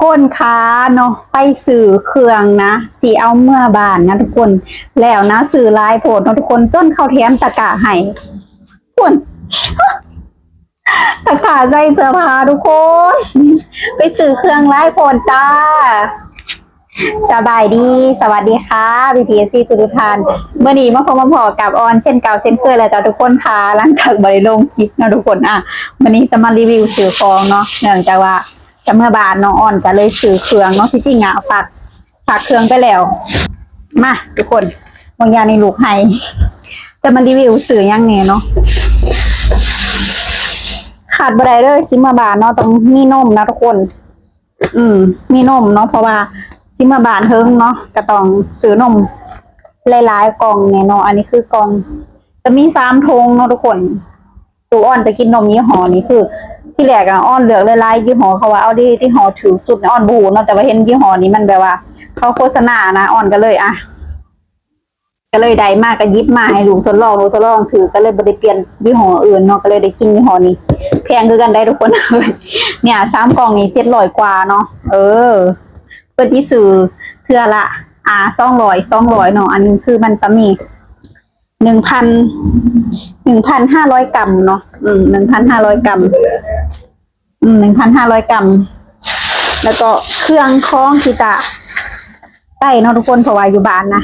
คนค้าเนาะไปสื่อเครื่องนะสีเอาเมื่อบานนะทุกคนแล้วนะสื่อลายโพดเนาะทุกคนจนเขาแถมตะกร้าให้คุณตะกร้าใส่เสื้อผ้าทุกคนไปสื่อเครื่องลายโพดจ้าสบายดีสวัสดีค่ะBTC ทุกท่านเมื่อนี้มาพอกับออนเช่นเก่าเช่นเคยแล้วจ้าทุกคนค่ะหลังจากบริลงคลิปนะทุกคนวันนี้จะมารีวิวสื่อฟองเนาะเนื่องจากว่าจะเมื่อบานน้องออนก็เลยสื่อเครื่องเนาะที่จริงฝากเครื่องไปแล้วมาทุกคนบางอย่างในลูกไฮจะมารีวิวสื่อยังไงเนาะขาดบ่ได้เลยซิมาบานเนาะต้องมีนมนะทุกคนมีนมเนาะเพราะว่าซิมาบานเฮิงเนาะก็ต้องซื้อนมหลายๆกล่องเนี่ยเนาะอันนี้คือกล่องจะมี3 ธงเนาะทุกคนตัวอ้อนจะกินนมยี่ห้อนี้คือที่แรกอ้อนเลือกหลายๆยี่ห้อเขาว่าเอาที่ห่อถือสุดอ้อนบูเนาะแต่ว่าเห็นยี่ห้อนี้มันแบบว่าเขาโฆษณานะอ้อนก็เลยก็เลยได้มากก็ยิบมาให้ลูกทดลองถือก็เลยบ่ได้เปลี่ยนยี่ห้ออื่นเนาะก็เลยได้กินยี่ห้อนี้แพงคือกันได้ทุกคนเลยเนี่ย3 กล่องนี้700กว่าเนาะเพื่อที่ซื้อเทื่อละ200เนาะอันนี้คือมันประมี1,500 กรัมเนาะ1,500 กรัม1,500 กรัมแล้วก็เครื่องคล้องกีตาใต้เนาะทุกคนเพราะว่าอยู่บ้านนะ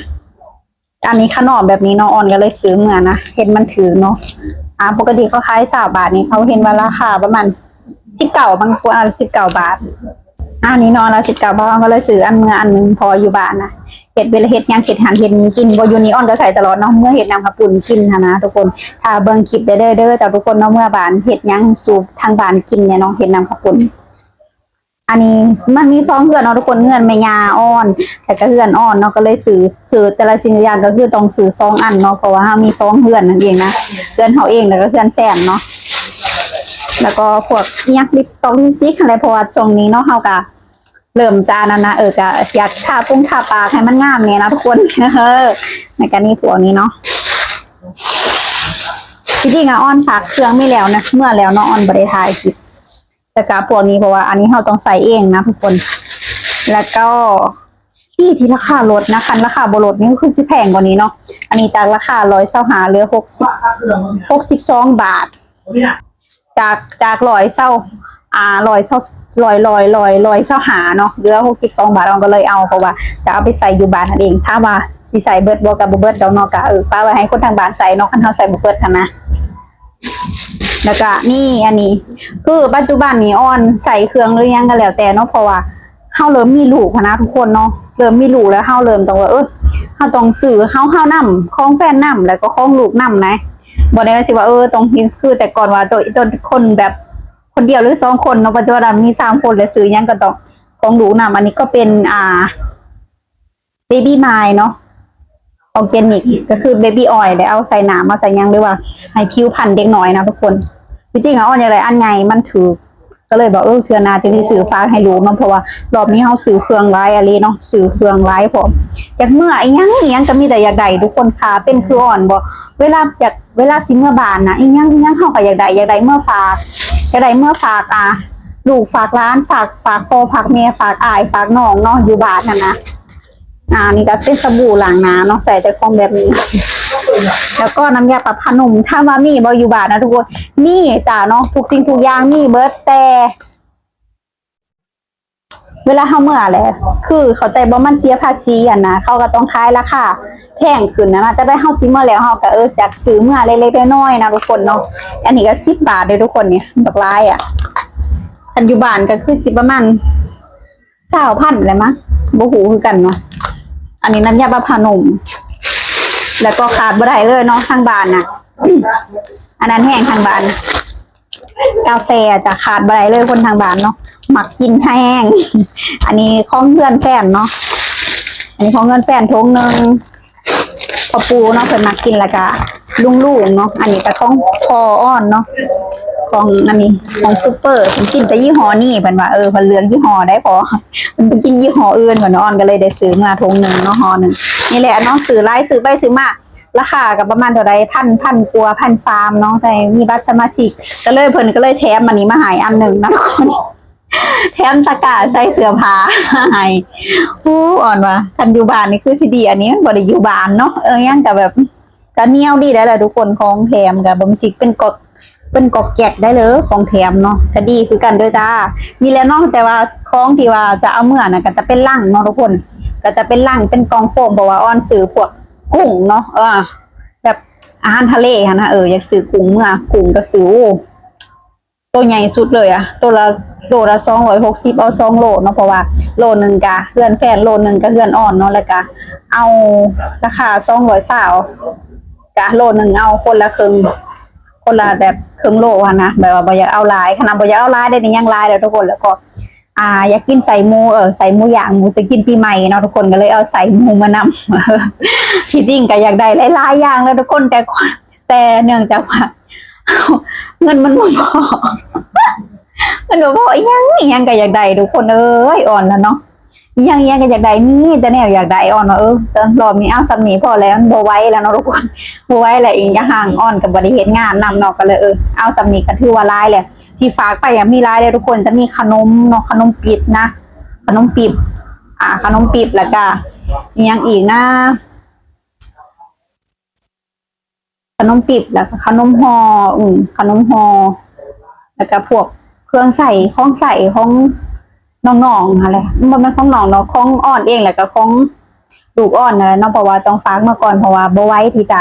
อันนี้ขนมแบบนี้เนาะออนก็เลยซื้อเหมือนนะเห็นมันถือเนาะปกติเขาขาย20 บาทนี่เขาเห็นว่าราคาประมาณ19บางคน19 บาทอันนี้เนาะละ19 บาทก็เลยซื้ออันนึงพออยู่บ้านนะเห็ดเวลาเห็ดยังเห็ดหันเห็ดกินบอยู่นี้ออนก็ใส่ตลอดเนาะเมื่อเห็ดนำข้าวปุ่นกินนะทุกคนถ้าเบิ่งคลิปเด้อจากทุกคนเนาะเมื่อบ้านเห็ดยังสูบทางบ้านกินเนี่ยเนาะเห็ดนำข้าวปุ่นอันนี้มันมี2 เฮือนเนาะทุกคนเฮือนแม่ยาอ้อนแต่ก็เฮือนอ้อนเนาะก็เลยซื้อแต่ละสิ่งอย่างก็คือต้องซื้อ2 อันเนาะเพราะว่ามี2 เฮือนนั่นเองนะเฮือนเฮาเองแล้วก็เฮือนแฟนเนาะแล้วก็พวกลิปสติกอะไรเพราะว่าช่วงนี้เนาะเฮาก็เริ่มจานะก็อยากทาปากให้มันงามเนี่ยนะทุกคนในการนี้พวกนี้เนาะจริงๆอ้อนฝากเครื่องไม่แล้วนะเมื่อแล้วเนาะอ้อนบริทายคลิปแต่กับพวกนี้เพราะว่าอันนี้เราต้องใส่เองนะทุกคนแล้วก็ที่ราคาลดนะคันราคาบลดนี่คือสิแพงกว่านี้เนาะอันนี้จากราคา120เหลือ62 บาทจาก120เนาะเหลือ62 บาทเราก็เลยเอาเพราะว่าจะเอาไปใส่อยู่บ้านนั่นเองถ้าว่าสิใส่เบิร์ดบอกกับเบิร์ดเราเนาะก็ป้าไว้ให้คนทางบ้านใส่เนาะคันเขาใส่เบิร์ดนะแล้วก็นี่อันนี้คือปัจจุบันนี้อ้อนใส่เครื่องหรือยังก็แล้วแต่เนาะเพราะว่าเฮาเริ่มมีลูกนะทุกคนเนาะเริ่มมีลูกแล้วเฮาเริ่มต้องว่าเฮาต้องซื้อเฮานำของแฟนนำแล้วก็ของลูกนำนะบ่ได้ว่าสิว่าต้องคือแต่ก่อนว่าตัวคนแบบคนเดียวหรือ2 คนเนาะปัจจุบันมี3 คนแล้วซื้อยังก็ต้องของลูกนำอันนี้ก็เป็นBaby Mile เนาะออร์แกนิกก็คือเบบี้ออยล์ได้เอาใส่น้ำมาใส่ยังหรือว่าให้ผิวพรรณเด็กน้อยนะทุกคนจริงๆอ้อนอะไรอันใหญ่มันถือก็เลยบอกเทื่อนาที่ซื้อฟ้าให้รู้เนาะเพราะว่ารอบนี้เขาซื้อเครื่องไร้อะไรเนาะซื้อเครื่องไร้ผมจากเมื่ออีหยังจะมีแต่อยากได้ทุกคนค่ะเป็นคืออ่อนบอกเวลาสิเมื่อบานนะอีหยังเขาก็อยากได้เมื่อฝากลูกฝากร้านฝากพ่อฝากแม่ฝากอายฝากน้องเนาะอยู่บ้านนะนี่ก็เป็นสบู่ล้างหน้าเนาะใส่แต่ของแบบนี้แล้วก็น้ำยาปรับผ้านุ่มถ้าว่ามีบอยู่บ้านนะทุกคนมีจ้าเนาะทุกสิ่งทุกอย่างมีเบิร์ดแต่เวลาเขาเมื่อแหละคือเขาใจบ่มันเสียภาษีนะเขาก็ต้องขายราคาแพงขึ้นนะจะได้เฮาซื้อเมื่อแล้วเฮาก็อยากซื้อเมื่อเล็กๆน้อยๆนะทุกคนเนาะอันนี้ก็10 บาทเลยทุกคนเนี่ยดอกลายอันอยู่บ้านก็คือ10ประมาณ20,000เลยมั้งบ่ฮู้คือกันเนาะอันนี้น้ำยาปรับผ้านุ่มแล้วก็ขาดบ่ได้เลยเนาะทางบ้านน่ะอันนั้นแห้งทางบ้านกาแฟจะขาดบ่ได้เลยคนทางบ้านเนาะหมักกินแห้งอันนี้ของเพื่อนแฟนเนาะอันนี้ของเพื่อนแฟนทงนึงพอปูเนาะเพิ่นมักกินแล้วก็ลุงเนาะอันนี้ก็ของคออ้อนเนาะของอันนี้ของซุปเปอร์ผมกินแต่ยี่ห้อนี่เพิ่นว่าเพิ่นเลือกยี่ห้อได้พอมันไปกินยี่ห้ออื่นเพิ่นอ้อนก็เลยได้ซื้อมาทงนึงเนาะห่อนึงนี่แหละเนาะซื้อไปซื้อมาราคากับประมาณเท่าใดพันกว่า1,300เนาะแต่มีบัตรสมาชิกก็เลยเพิ่นก็เลยแถมอันนี้มาให้อันนึงนะทุกคน แถมตะกร้าใส่เสื้อผ้าให้โอ้อ่อนว่ะคันอยู่บ้านนี่คือสิดีอันนี้มันบ่ได้อยู่บ้านเนาะยังก็แบบก็เหนียวดีได้แหละทุกคนของแถมก็บ่มีสิเป็นกอกแกกได้เลยของแถมเนาะก็ดีคือกันเด้อจ้านี่แหละเนาะแต่ว่าของที่ว่าจะเอาเมื่อน่ะก็จะเป็นลังเนาะทุกคนก็จะเป็นลังเป็นกองโฟมเพราะว่าอ่อนซื้อพวกกุ้งเนาะแบบอาหารทะเลค่ะนะอยากซื้อกุ้งเมื่อกุ้งก็ซื้อตัวใหญ่สุดเลยอะโลละ260เอา2 โลเนาะเพราะว่าโลนึงกะเฮือนแฟนโลนึงก็เฮือนอ่อนเนาะแล้วก็เอาราคา220กะโลนึงเอาคนละครึ่งคนละแบบครึ่งโลอะนะแบบว่าบ่อยากเอาหลายขนาดบ่อยากเอาหลายได้นี่ยังหลายแล้วทุกคนแล้วก็อยากกินใส่หมูใส่หมูย่างหมูจะกินปีใหม่เนาะทุกคนก็เลยเอาใส่หมูมานำ ที่จริงก็อยากได้หลายๆอย่างแล้วทุกคนแต่เนื่องจากว่าเงินมันบ่พอ มันบอกว่ายังก็อยากได้ทุกคนอ่อนแล้วเนาะยังก็อยากได้มีแต่แนวอยากได้อ่อนว่าสำหรับมีเอาสำนีพอแล้วบ่ไว้แล้วเนาะทุกคนบ่ไว้แล้วเองจะห่างอ่อนกับบริเหตุงานนำเนาะก็เลยเอาสำนีก็ถือว่าร้ายแหละที่ฝากไปยังมีร้ายเลยทุกคนจะมีขนมเนาะขนมปีบนะขนมปีบขนมปีบแล้วก็ยังอีกนะขนมปีบแล้วก็ขนมห่อขนมห่อแล้วก็พวกเครื่องใส่ของน้องๆอะไรมันเป็นของน้องเนาะของอ่อนเองแหละก็ของลูกอ่อนนะเนาะเพราะว่าต้องฝากมาก่อนเพราะว่าบ่ไว้ที่จะ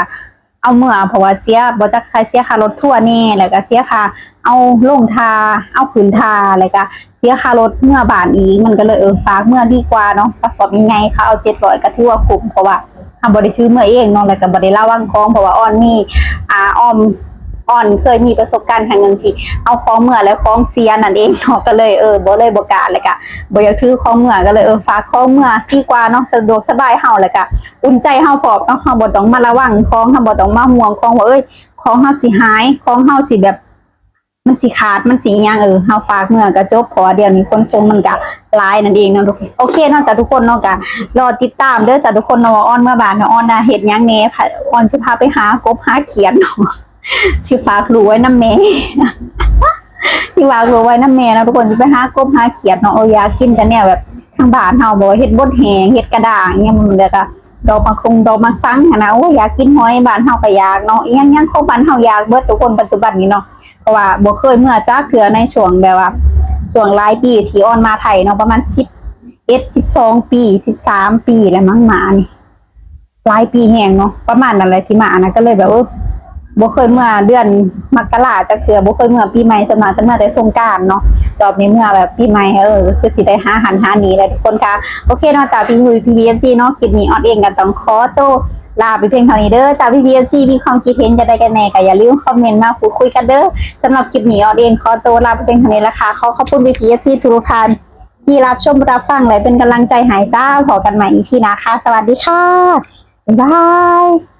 เอาเมื่อเพราะว่าเสียบ่จักใครเสียค่ารถทั่วนี่แล้วก็เสียค่าเอาลงทาเอาขืนทาแล้วก็เสียค่ารถเมื่อบานอีกมันก็เลยฝากเมื่อดีกว่าเนาะกระสอบยังไงเขาเอา700ก็ถือว่าคุ้มเพราะว่าทำบ่ได้ซื้อเมื่อเองเนาะแล้วก็บ่ได้ระวังของเพราะว่าอ่อนมีอ่อนเคยมีประสบการณ์ครั้งหนึ่งที่เอาของเมื่อแล้วของเสียนั่นเองเนาะก็เลยบ่กล้าเลยกะบ่อยากถือของเมื่อก็เลยฝากของเมื่อดีกว่าเนาะสะดวกสบายเฮาเลยกะอุ่นใจเฮาพร้อมเนาะเฮาบ่ต้องมาระวังของเฮาบ่ต้องมาห่วงของว่าของเฮาสิหายของเฮาสิแบบมันสิขาดมันสิหยังเฮาฝากเมื่อก็จบเพราะว่าเดี๋ยวนี้คนส่งมันก็หลายนั่นเองเนาะทุกโอเคเนาะจ้ะทุกคนเนาะก็รอติดตามเด้อจ้ะทุกคนเนาะว่าออนเมื่อบ้านเนาะออนน่ะเฮ็ดหยังแหน่ออนสิพาไปหากบหาเขียดเนาะสิฝากรู้ไว้นำแม่ ที่ว่ารู้ไว้นำแม่นะทุกคนสิไปหากบหาเขียดเนาะอยากกินแต่แนวแบบทางบ้านเฮาบ่เฮ็ดบดแหงเฮ็ดกระด้างอิหยังมันแล้วก็ดอกมะซังนะอยากกินหอยบ้านเฮาก็อยากเนาะอิหยังของบ้านเฮาอยากเบิดทุกคนปัจจุบันนี้เนาะเพราะว่าบ่เคยเมื่อจักเทื่อในช่วงแบบว่าช่วงหลายปีที่ออนมาไทยเนาะประมาณ12 ปี13 ปีแล้วมั้งมานี่หลายปีแฮงเนาะประมาณนั้นแหละที่มานะก็เลยแบบบ่เคยเมื่อเดือนมกราจักเทื่อบ่เคยเมื่อปีใหม่ส่วนมากจะเมื่อแต่สงกรานต์เนาะรอบนี้เมื่อแบบปีใหม่คือสิได้หาหันหาหนีแหละทุกคนค่ะโอเคเนาะจากพี่PBFC เนาะคลิปนี้ออนเองก็ต้องขอตัวลาไปเพียงเท่านี้เด้อจากPBFC มีความคิดเห็นจะได้กันแน่ก็อย่าลืมคอมเมนต์มาพูดคุยกันเด้อสำหรับคลิปนี้ออนเองขอตัวลาไปเพียงเท่านี้ละค่ะขอบคุณPBFC ทุกท่านที่รับชมรับฟังและเป็นกำลังใจให้จ้าพบกันใหม่ EP หน้าค่ะสวัสดีค่ะบ๊ายบาย